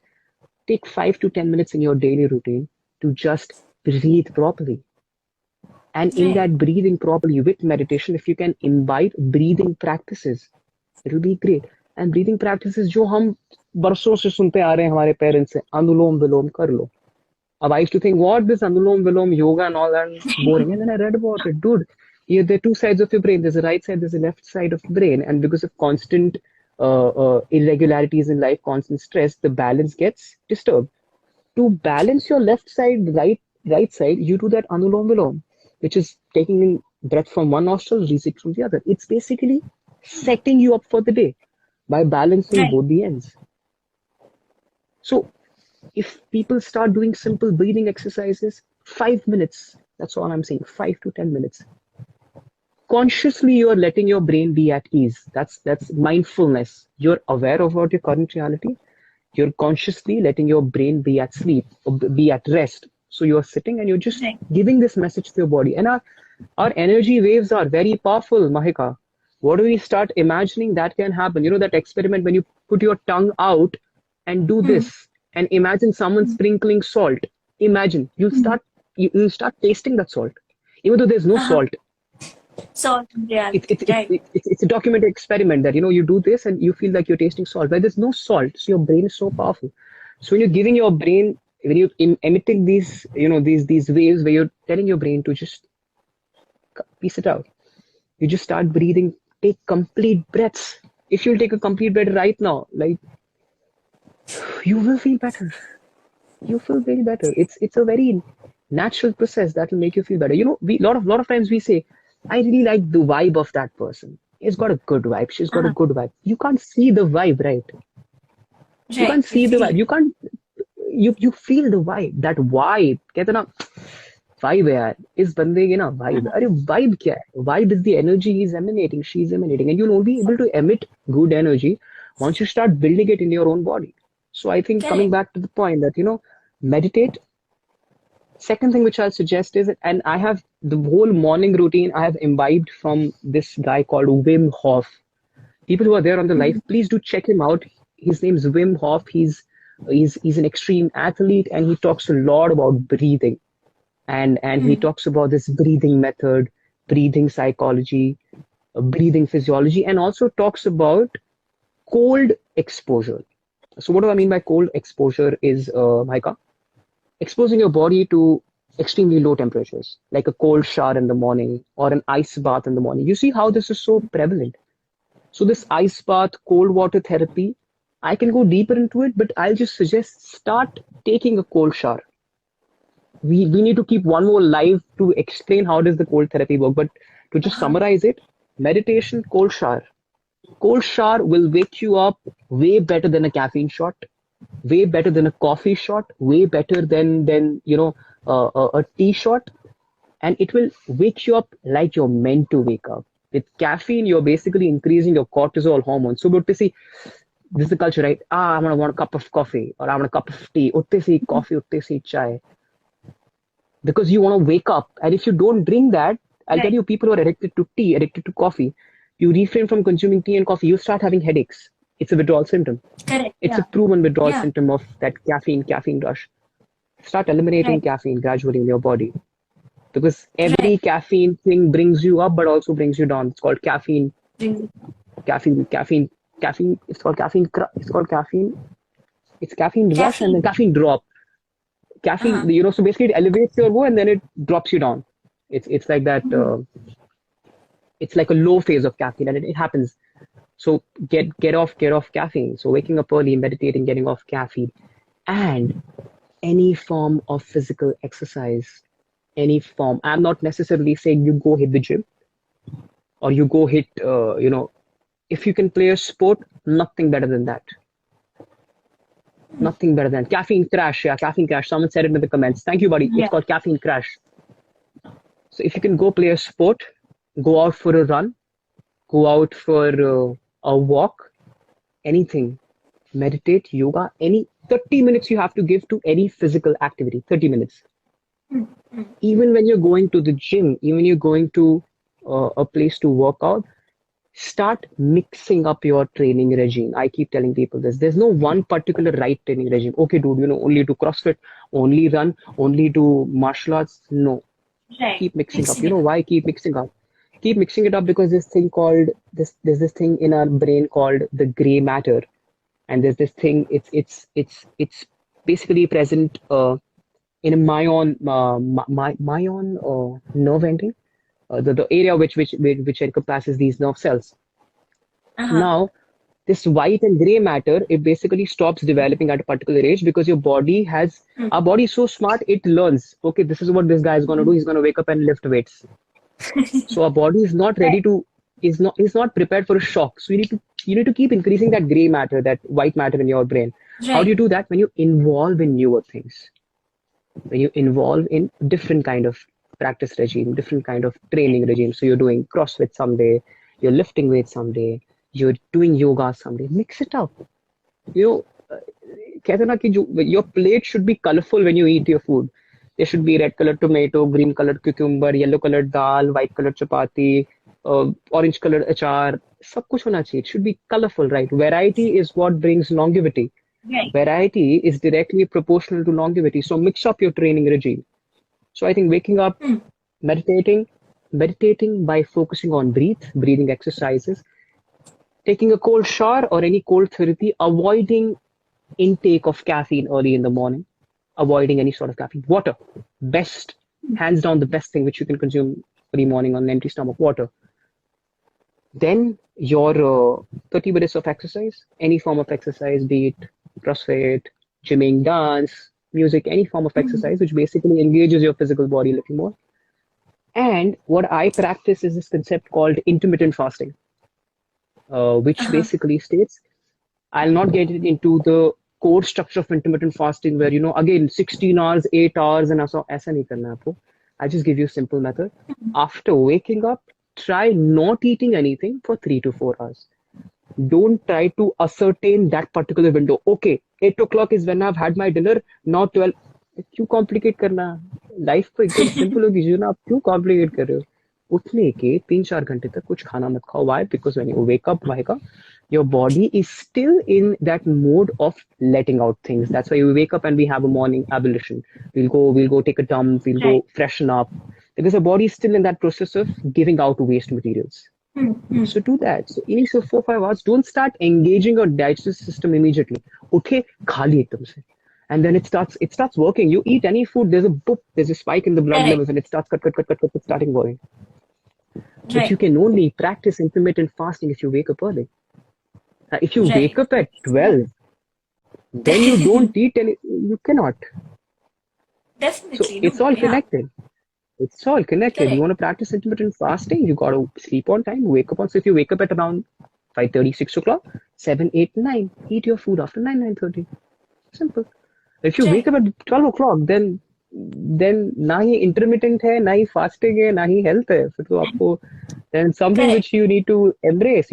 Take 5 to 10 minutes in your daily routine to just breathe properly. And in Right. that breathing properly with meditation, if you can imbibe breathing practices, it will be great. And breathing practices जो हम बरसों से सुनते आ रहे हैं हमारे parents से अनुलोम विलोम कर लो. I used to think, what this Anulom Vilom yoga and all that is boring. And then I read about it. Dude, there are two sides of your brain. There's a right side, there's a left side of the brain. And because of constant irregularities in life, constant stress, the balance gets disturbed. To balance your left side, right side, you do that Anulom Vilom, which is taking in breath from one nostril, release it from the other. It's basically setting you up for the day by balancing Right. both the ends. So if people start doing simple breathing exercises, 5 minutes, that's all I'm saying, 5 to 10 minutes. Consciously, you're letting your brain be at ease. That's mindfulness. You're aware of what your current reality. You're consciously letting your brain be at sleep or be at rest. So you're sitting and you're just Right. giving this message to your body. And our energy waves are very powerful, Mahika. What do we start imagining that can happen? That experiment when you put your tongue out and do this and imagine someone sprinkling salt. Imagine you start tasting that salt, even though there's no Uh-huh. salt. So, It's reality. it's it's Right. it's a documented experiment that you do this and you feel like you're tasting salt, but there's no salt. So your brain is so powerful. So when you're giving your brain, when you're emitting these waves where you're telling your brain to just piece it out, you just start breathing. Take complete breaths. If you'll take a complete breath right now, like you will feel better. You feel very better. It's a very natural process that will make you feel better. We lot of times we say, I really like the vibe of that person. He's got a good vibe. She's got a Uh-huh. good vibe. You can't see the vibe, right? You Right. can't You see the vibe. feel. You can't. You feel the vibe. That vibe. कहते ना vibe है यार. इस बंदे की ना vibe. Uh-huh. अरे vibe क्या है? Vibe is the energy he's emanating. She's emanating, and you'll only be able to emit good energy once you start building it in your own body. So I think coming Correct. back to the point that meditate. Second thing which I'll suggest is, and I have the whole morning routine I have imbibed from this guy called Wim Hof. People who are there on the live, please do check him out. His name's Wim Hof. He's He's an extreme athlete, and he talks a lot about breathing, and he talks about this breathing method, breathing psychology, breathing physiology, and also talks about cold exposure. So what do I mean by cold exposure is, Maika, exposing your body to extremely low temperatures, like a cold shower in the morning or an ice bath in the morning. You see how this is so prevalent. So this ice bath, cold water therapy, I can go deeper into it, but I'll just suggest start taking a cold shower. We need to keep one more live to explain how does the cold therapy work. But to just summarize it, meditation, cold shower. Cold shower will wake you up way better than a caffeine shot, way better than a coffee shot, way better than a tea shot, and it will wake you up like you're meant to wake up. With caffeine, you're basically increasing your cortisol hormone. So good to see. This is the culture, right? I'm gonna want a cup of coffee, or I want a cup of tea. Utte se coffee, utte se chai, because you want to wake up. And if you don't drink that, I'll tell Right. you, people who are addicted to tea, addicted to coffee, you refrain from consuming tea and coffee, you start having headaches. It's a withdrawal symptom. Correct. It's a Yeah. proven withdrawal Yeah. symptom of that caffeine rush. Start eliminating Right. caffeine gradually in your body, because every Right. caffeine thing brings you up but also brings you down. It's called Bring- caffeine. It's called caffeine. It's called caffeine. It's caffeine rush and then Caffeine. caffeine drop. Caffeine, Uh-huh. so basically it elevates your go and then it drops you down. It's like that. It's like a low phase of caffeine, and it happens. So get off caffeine. So waking up early, meditating, getting off caffeine, and any form of physical exercise, any form. I'm not necessarily saying you go hit the gym or you go hit. If you can play a sport, nothing better than that. Nothing better than caffeine crash. Yeah, caffeine crash. Someone said it in the comments. Thank you, buddy. It's Yeah. called caffeine crash. So if you can go play a sport, go out for a run, go out for a walk, anything, meditate, yoga, any 30 minutes you have to give to any physical activity, 30 minutes. Even when you're going to the gym, even you're going to a place to work out, start mixing up your training regime. I keep telling people this. There's no one particular right training regime. Okay, dude, only do CrossFit, only run, only do martial arts. No, Right. keep mixing up. Mixing You it know up. why keep mixing up? Keep mixing it up because there's this thing in our brain called the gray matter, and there's this thing. It's basically present in a myon nerve ending, the area which encompasses these nerve cells. Uh-huh. Now, this white and gray matter, it basically stops developing at a particular age because our body is so smart, it learns, okay, this is what this guy is going to do. He's going to wake up and lift weights. So our body is not ready Right. is not prepared for a shock. So you need to keep increasing that gray matter, that white matter in your brain. How do Right. you do that? When you involve in newer things, when you involve in different kind of practice regime, different kind of training regime. So you're doing CrossFit someday, you're lifting weights someday, you're doing yoga someday. Mix it up. You know, कहते हैं ना कि your plate should be colorful when you eat your food. There should be red colored tomato, green colored cucumber, yellow colored dal, white colored chapati, orange colored achar. सब कुछ होना चाहिए. It should be colorful, right? Variety is what brings longevity. Right. Variety is directly proportional to longevity. So mix up your training regime. So I think waking up, meditating by focusing on breathing exercises, taking a cold shower or any cold therapy, avoiding intake of caffeine early in the morning, avoiding any sort of caffeine. Water, best, hands down the best thing which you can consume early morning on an empty stomach, water. Then your 30 minutes of exercise, any form of exercise, be it CrossFit, gymming, dance, music, any form of exercise, which basically engages your physical body a little more. And what I practice is this concept called intermittent fasting, which Uh-huh. basically states I'll not get into the core structure of intermittent fasting where, again, 16 hours, 8 hours, and aisa nahi karna hai aapko. I just give you a simple method. After waking up, try not eating anything for 3 to 4 hours. Don't try to ascertain that particular window. Okay, 8 o'clock is when I've had my dinner, now 12. क्यों complicate करना? Life को एकदम simple होगी जीना, आप क्यों complicate कर रहे हो? उठने के 3-4 घंटे तक कुछ खाना मत खाओ. Why? Because when you wake up, your body is still in that mode of letting out things. That's why we wake up and we have a morning ablution. We'll go take a dump, we'll Right. go freshen up. Because the body is still in that process of giving out waste materials. Hmm. So do that. So initial 4 5 hours, don't start engaging your digestive system immediately. Okay, khali ekdam se. And then it starts working. You eat any food, there's a spike in the blood Correct. levels and it starts cut, starting working. But you Right. can only practice intermittent fasting if you wake up early. If you Right. wake up at 12, then you don't eat any, you cannot. So Definitely. it's No. all Yeah. connected. It's all connected. You Correct. want to practice intermittent fasting, you got to sleep on time, wake up on. So if you wake up at around 5:30, 6 o'clock, 7, 8, 9, eat your food after 9, 9:30. Simple. If you wake Right. up at 12 o'clock, then ना ही intermittent है, ना ही fasting है, ना ही health है. फिर तो आपको then something Correct. which you need to embrace.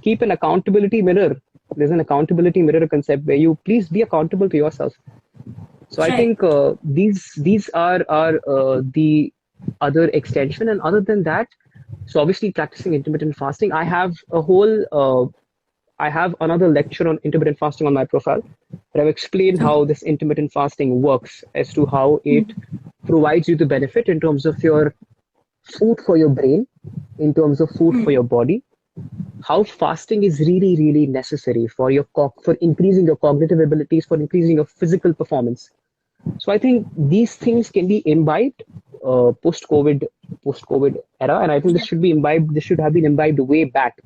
Keep an accountability mirror. There's an accountability mirror concept where you please be accountable to yourself. So I Right. think these are the other extension, and other than that, so obviously practicing intermittent fasting. I have another lecture on intermittent fasting on my profile, where I've explained how this intermittent fasting works as to how it provides you the benefit in terms of your food for your brain, in terms of food for your body, how fasting is really, really necessary for for increasing your cognitive abilities, for increasing your physical performance. So I think these things can be imbibed post-COVID era, and I think this Yeah. should be imbibed. This should have been imbibed way back.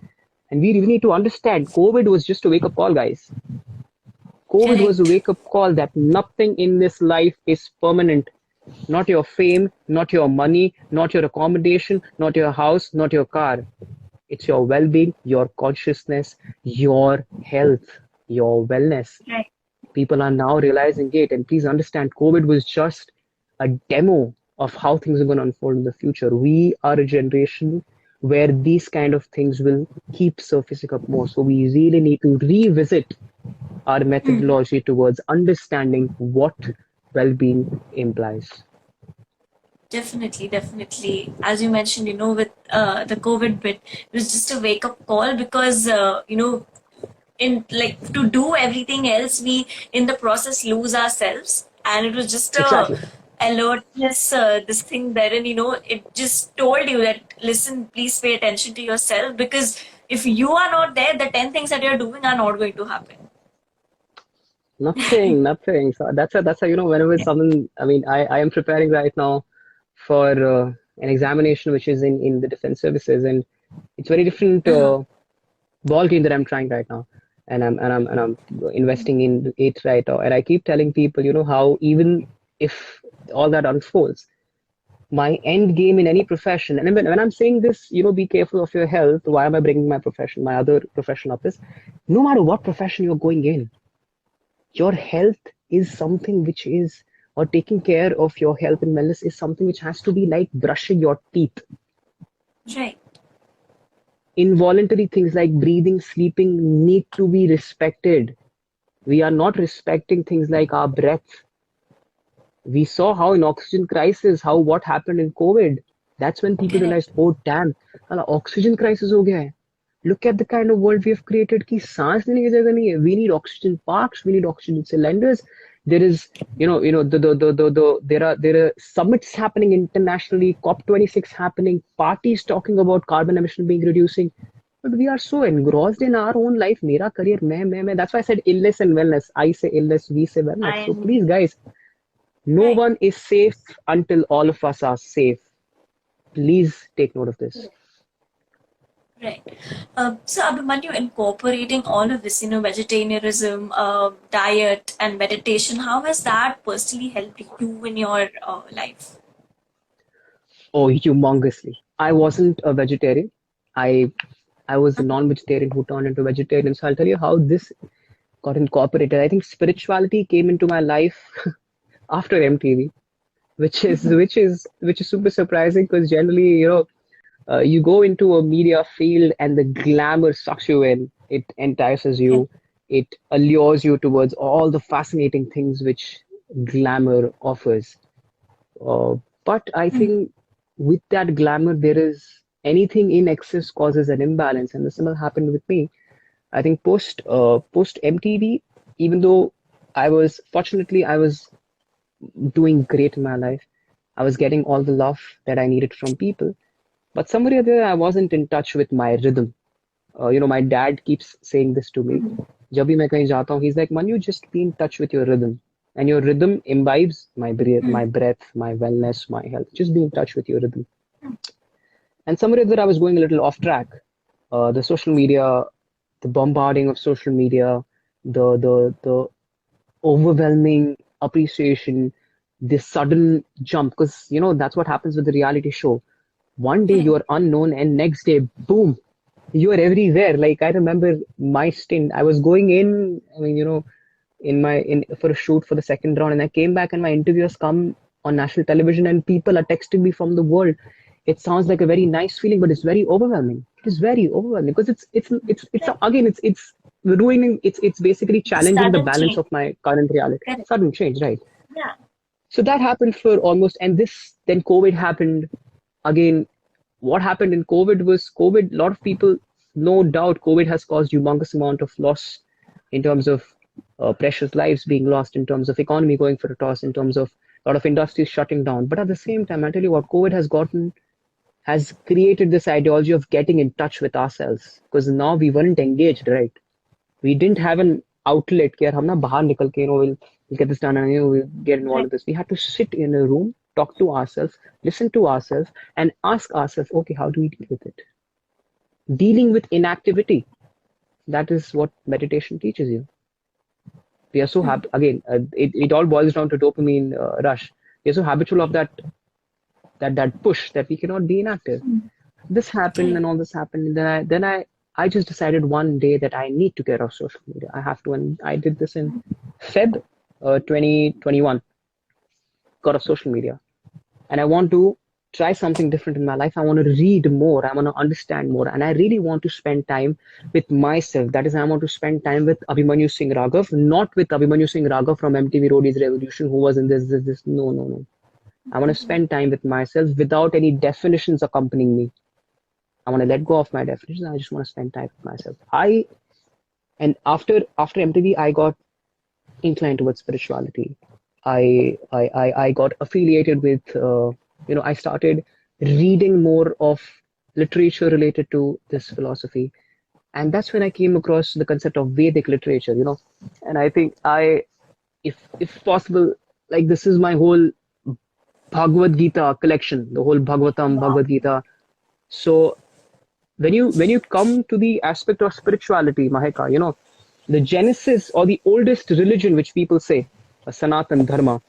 And we really need to understand COVID was just a wake-up call, guys. COVID was a Correct. wake-up call that nothing in this life is permanent. Not your fame, not your money, not your accommodation, not your house, not your car. It's your well-being, your consciousness, your health, your wellness. Right. People are now realizing it. And please understand, COVID was just a demo of how things are going to unfold in the future. We are a generation where these kind of things will keep surfacing up more. So we really need to revisit our methodology towards understanding what well-being implies. Definitely, definitely. As you mentioned, with the COVID bit, it was just a wake up call because, in like to do everything else, we in the process lose ourselves, and it was just a Exactly. alertness, this thing wherein, it just told you that, listen, please pay attention to yourself, because if you are not there, the 10 things that you're doing are not going to happen. Nothing, nothing. So that's how whenever someone, I mean, I am preparing right now for an examination which is in the defense services, and it's very different ball game that I'm trying right now, and I'm investing in it right now, and I keep telling people, how even if all that unfolds, my end game in any profession, and when I'm saying this, be careful of your health. Why am I bringing my other profession up? Is no matter what profession you're going in, your health is something which is, or taking care of your health and wellness is something which has to be like brushing your teeth. Right. Involuntary things like breathing, sleeping need to be respected. We are not respecting things like our breath. We saw how in oxygen crisis, how what happened in COVID. That's when people Correct. realized, oh damn, oxygen crisis हो गया है. Look at the kind of world we have created कि सांस लेने की जगह नहीं है. We need oxygen parks, we need oxygen cylinders. There is, there are summits happening internationally, COP26 happening, parties talking about carbon emission being reducing. But we are so engrossed in our own life. Mera career, मैं. That's why I said illness and wellness. I say illness, we say wellness. So I'm please, guys, no right. one is safe until all of us are safe. Please take note of this. Right. So, Abhimanyu, incorporating all of this, vegetarianism, diet, and meditation, how has that personally helped you in your life? Oh, humongously. I wasn't a vegetarian. I I was a non-vegetarian who turned into vegetarian. So I'll tell you how this got incorporated. I think spirituality came into my life after MTV, which is super surprising because generally, you go into a media field and the glamour sucks you in. It entices Yeah. you. It allures you towards all the fascinating things which glamour offers. Uh, but I think with that glamour, there is anything in excess causes an imbalance, and the similar happened with me. I think post MTV, even though I was doing great in my life. I was getting all the love that I needed from people, but somewhere or other I wasn't in touch with my rhythm. My dad keeps saying this to me. जब भी मैं कहीं जाता हूँ, he's like, Manu, just be in touch with your rhythm. And your rhythm imbibes my breath, my wellness, my health. Just be in touch with your rhythm. And somewhere or other I was going a little off track. The social media, the bombarding of social media, the overwhelming appreciation, this sudden jump, because that's what happens with the reality show. One day Correct. you're unknown, and next day, boom, you are everywhere. Like I remember my stint, I was going in, I mean, in for a shoot for the second round, and I came back, and my interviewers come on national television, and people are texting me from the world. It sounds like a very nice feeling, but it's very overwhelming. It is very overwhelming because it's Correct. again it's ruining. It's basically challenging the Sudden balance change. of my current reality. Correct. Sudden change, right? Yeah. So that happened for almost, and this then COVID happened again. What happened in COVID was COVID. A lot of people, no doubt, COVID has caused humongous amount of loss in terms of precious lives being lost, in terms of economy going for a toss, in terms of a lot of industries shutting down. But at the same time, I tell you what, COVID has created this ideology of getting in touch with ourselves, because now we weren't engaged, right? We didn't have an outlet कि यार हम ना बाहर निकल के we'll get this done, and we'll get involved Right. with this. We had to sit in a room, talk to ourselves, listen to ourselves, and ask ourselves, okay, how do we deal with it? Dealing with inactivity, that is what meditation teaches you. We are so happy, again, it all boils down to dopamine rush. We are so habitual of that push that we cannot be inactive. This happened Correct. and all this happened. And then I just decided one day that I need to get off social media. I have to, and I did this in Feb 2021. Got off social media, and I want to try something different in my life. I want to read more. I want to understand more, and I really want to spend time with myself. That is, I want to spend time with Abhimanyu Singh Raghav, not with Abhimanyu Singh Raghav from MTV Roadies Revolution, who was in this. No, no, no. I want to spend time with myself without any definitions accompanying me. I want to let go of my definitions. I just want to spend time with myself. After MTV, I got inclined towards spirituality. I got affiliated with I started reading more of literature related to this philosophy, and that's when I came across the concept of Vedic literature. And I think if possible, like this is my whole Bhagavad Gita collection, the whole Bhagavatam, Wow. Bhagavad Gita. So when you come to the aspect of spirituality, Maheka, the genesis or the oldest religion, which people say, Sanatan Dharma,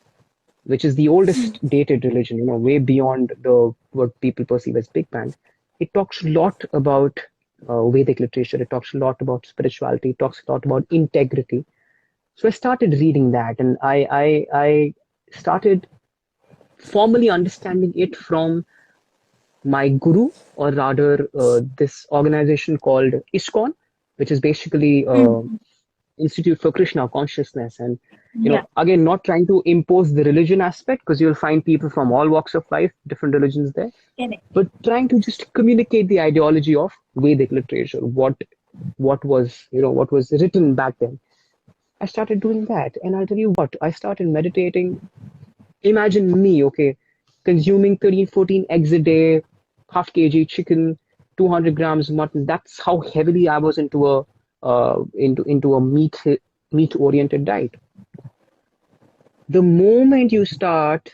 which is the oldest dated religion, way beyond the what people perceive as Big Bang. It talks a lot about Vedic literature. It talks a lot about spirituality. It talks a lot about integrity. So I started reading that, and I started formally understanding it from my guru, or rather, this organization called ISKCON, which is basically Institute for Krishna Consciousness. And, Yeah. again, not trying to impose the religion aspect, because you'll find people from all walks of life, different religions there, Correct. but trying to just communicate the ideology of Vedic literature, what was written back then. I started doing that, and I'll tell you what, I started meditating. Imagine me, okay, consuming 13, 14 eggs a day, half kg chicken, 200 grams mutton. That's how heavily I was into a meat oriented diet. The moment you start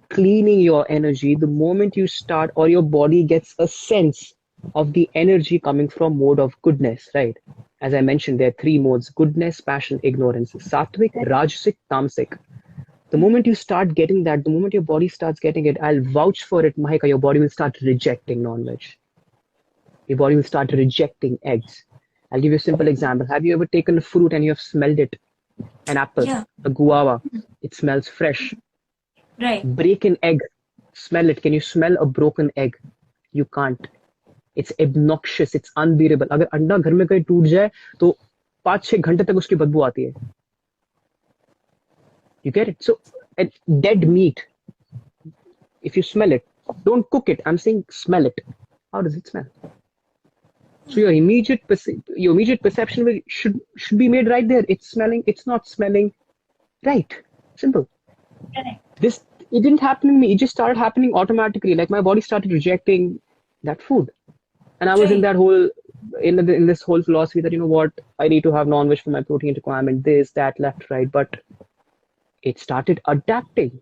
cleaning your energy, the moment you start, or your body gets a sense of the energy coming from mode of goodness, right? As I mentioned, there are three modes: goodness, passion, ignorance, sattvic, Correct. rajasic, tamasic. The moment you start getting that, the moment your body starts getting it, I'll vouch for it, Mahika, your body will start rejecting non-veg. Your body will start rejecting eggs. I'll give you a simple example. Have you ever taken a fruit and you have smelled it? An apple, Yeah. a guava, it smells fresh. Right. Break an egg, smell it. Can you smell a broken egg? You can't. It's obnoxious, it's unbearable. अगर अंडा घर में कहीं टूट जाए तो 5-6 घंटे तक उसकी बदबू आती है. You get it? So, dead meat, if you smell it, don't cook it. I'm saying smell it. How does it smell? So your immediate perception should be made right there. It's smelling. It's not smelling right. Simple. Correct. This it didn't happen to me. It just started happening automatically. Like my body started rejecting that food, and I was in Right. that whole in this whole philosophy that what I need to have non-veg for my protein requirement. This, that, left, right. But it started adapting.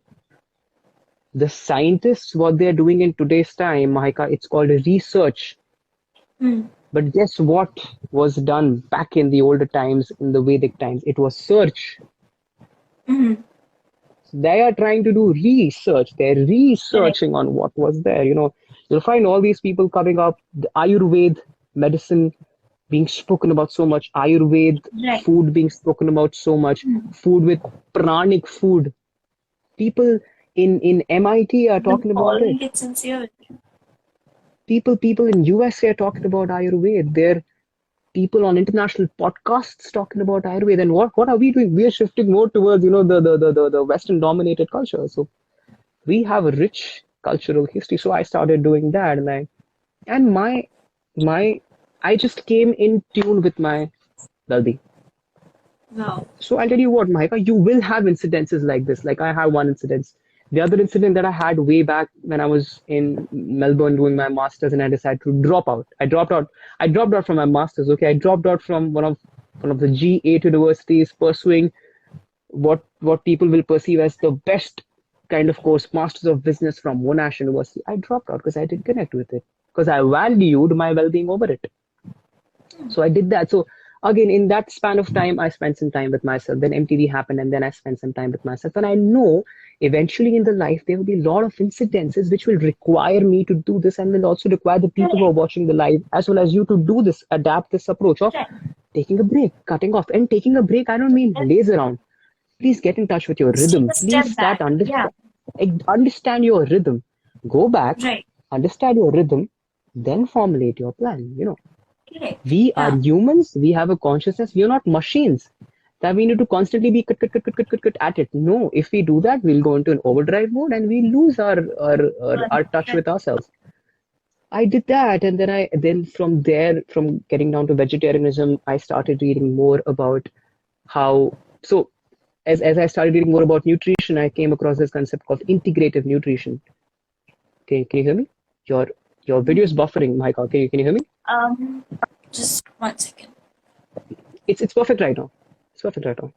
The scientists, what they're doing in today's time, Mahika, it's called research. Hmm. But guess what was done back in the older times, in the Vedic times? It was search. Mm-hmm. They are trying to do research. They're Correct. researching on what was there. You'll find all these people coming up, the Ayurved medicine being spoken about so much, Ayurved Right. food being spoken about so much, Hmm. food with pranic food. People in MIT are The talking about calling it. it sincere. People in USA are talking about Ayurveda. There are people on international podcasts talking about Ayurveda. And what are we doing? We are shifting more towards the Western dominated culture. So we have a rich cultural history. So I started doing that, and my I just came in tune with my well-being. Wow. So I'll tell you what, Mahika, you will have incidences like this. Like I have one incident. The other incident that I had way back when I was in Melbourne doing my masters, and I decided to drop out. I dropped out. I dropped out from my masters. Okay, I dropped out from one of the G8 universities, pursuing what people will perceive as the best kind of course, Masters of Business from Monash University. I dropped out because I didn't connect with it because I valued my well-being over it. So I did that. So again, in that span of time, I spent some time with myself. Then MTV happened, and then I spent some time with myself. And I know eventually in the life there will be a lot of incidences which will require me to do this, and will also require the people who are Correct. watching the live as well as you to do this, adapt this approach of Right. taking a break, cutting off. And taking a break, I don't mean Correct. laze around. Please get in touch with your Just take rhythm. a Please step start back. Yeah. understand your rhythm. Go back, Right. understand your rhythm, then formulate your plan. Correct. We are Yeah. humans. We have a consciousness. We are not machines that we need to constantly be cut at it. No, if we do that, we'll go into an overdrive mode and we lose our touch with ourselves. I did that, and then from there, from getting down to vegetarianism, I started reading more about how. So as I started reading more about nutrition, I came across this concept called integrative nutrition. Okay, can you hear me? Your your video is buffering, Michael. Can you hear me? Um, just 1 second. It's perfect right now. It's perfect right now.